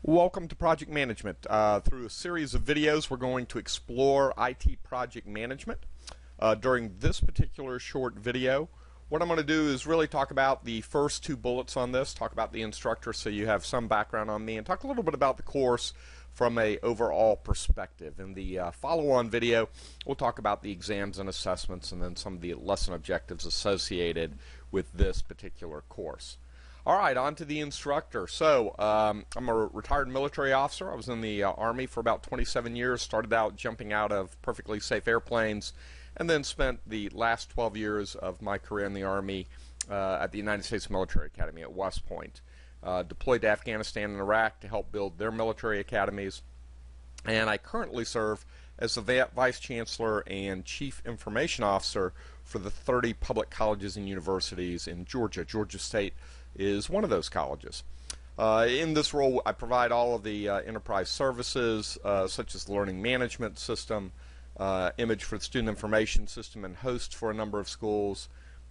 Welcome to Project Management. Through a series of videos, we're going to explore IT project management. During this particular short video, what I'm going to do is really talk about the first two bullets on this, talk about the instructor so you have some background on me, and talk a little bit about the course from an overall perspective. In the follow-on video, we'll talk about the exams and assessments and then some of the lesson objectives associated with this particular course. All right, on to the instructor. So I'm a retired military officer. I was in the Army for about 27 years, started out jumping out of perfectly safe airplanes, and then spent the last 12 years of my career in the Army at the United States Military Academy at West Point. Deployed to Afghanistan and Iraq to help build their military academies, and I currently serve as the Vice Chancellor and Chief Information Officer for the 30 public colleges and universities in Georgia. Georgia State is one of those colleges. In this role, I provide all of the enterprise services, such as the learning management system, image for the student information system, and host for a number of schools,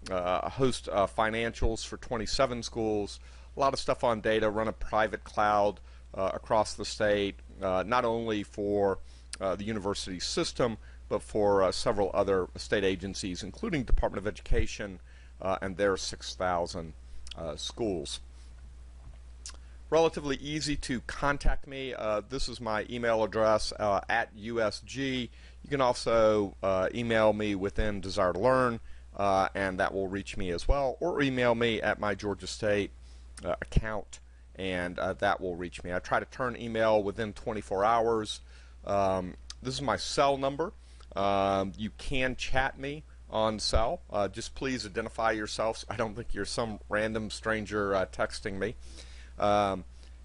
host financials for 27 schools, a lot of stuff on data, run a private cloud across the state, not only for the university system, but for several other state agencies, including Department of Education and their 6,000 schools. Relatively easy to contact me. This is my email address at USG. You can also email me within Desire to Learn, and that will reach me as well, or email me at my Georgia State account, and that will reach me. I try to turn email within 24 hours. This is my cell number. You can chat me on cell. Just please identify yourself. I don't think you're some random stranger texting me.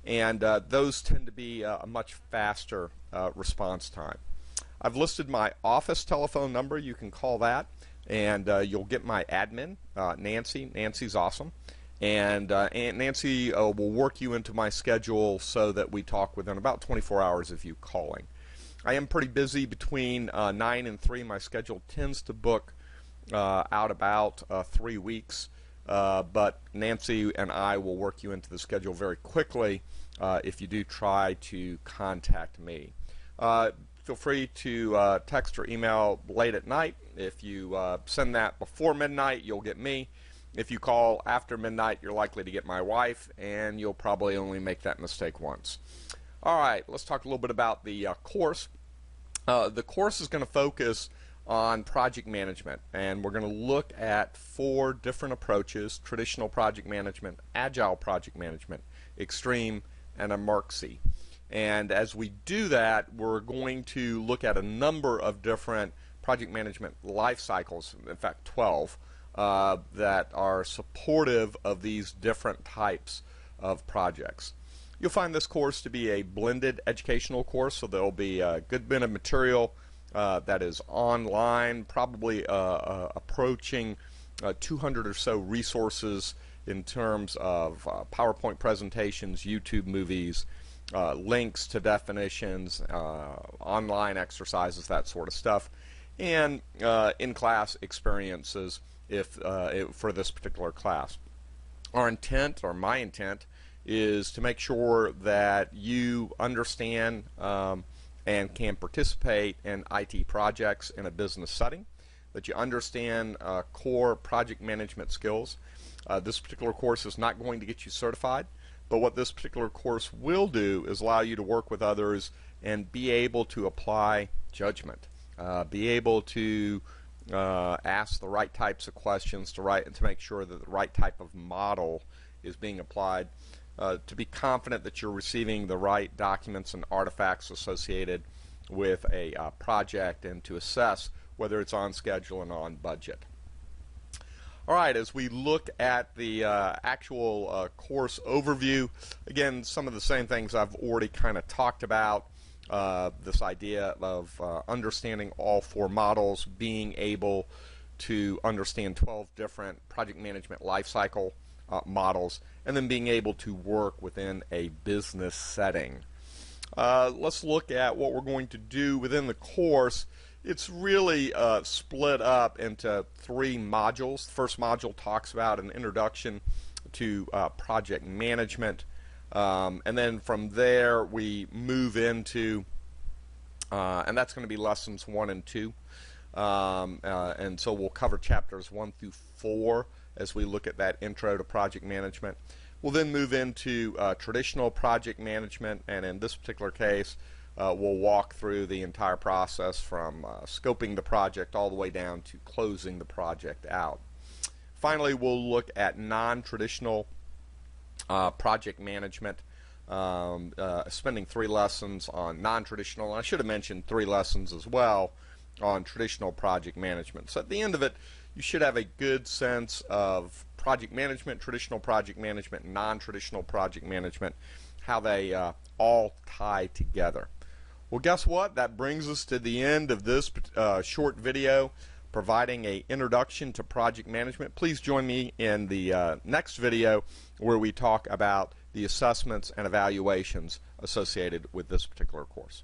And those tend to be a much faster response time. I've listed my office telephone number. You can call that, and you'll get my admin, Nancy. Nancy's awesome. And Aunt Nancy will work you into my schedule so that we talk within about 24 hours of you calling. I am pretty busy between 9 and 3. My schedule tends to book out about 3 weeks, but Nancy and I will work you into the schedule very quickly if you do try to contact me. Feel free to text or email late at night. If you send that before midnight, you'll get me. If you call after midnight, you're likely to get my wife, and you'll probably only make that mistake once. All right, let's talk a little bit about the course. The course is going to focus on project management, and we're going to look at 4 different approaches: traditional project management, agile project management, extreme, and emergency. And as we do that, we're going to look at a number of different project management life cycles, in fact 12, that are supportive of these different types of projects. You'll find this course to be a blended educational course, so there'll be a good bit of material that is online, probably approaching 200 or so resources in terms of PowerPoint presentations, YouTube movies, links to definitions, online exercises, that sort of stuff, and in-class experiences for this particular class. Our intent, or my intent, is to make sure that you understand and can participate in IT projects in a business setting, that you understand core project management skills. This particular course is not going to get you certified, but what this particular course will do is allow you to work with others and be able to apply judgment, be able to ask the right types of questions to make sure that the right type of model is being applied, to be confident that you're receiving the right documents and artifacts associated with a project, and to assess whether it's on schedule and on budget. All right, as we look at the actual course overview, again, some of the same things I've already kind of talked about. This idea of understanding all 4 models, being able to understand 12 different project management lifecycle models, and then being able to work within a business setting. Let's look at what we're going to do within the course. It's really split up into 3 modules. The first module talks about an introduction to project management. And then from there we move into, and that's going to be lessons 1 and 2. And so we'll cover chapters 1 through 4 as we look at that intro to project management. We'll then move into traditional project management, and in this particular case we'll walk through the entire process from scoping the project all the way down to closing the project out. Finally, we'll look at non-traditional project management, spending 3 lessons on non-traditional. I should have mentioned 3 lessons as well on traditional project management. So at the end of it, you should have a good sense of project management, traditional project management, non-traditional project management, how they all tie together. Well, guess what? That brings us to the end of this short video providing an introduction to project management. Please join me in the next video where we talk about the assessments and evaluations associated with this particular course.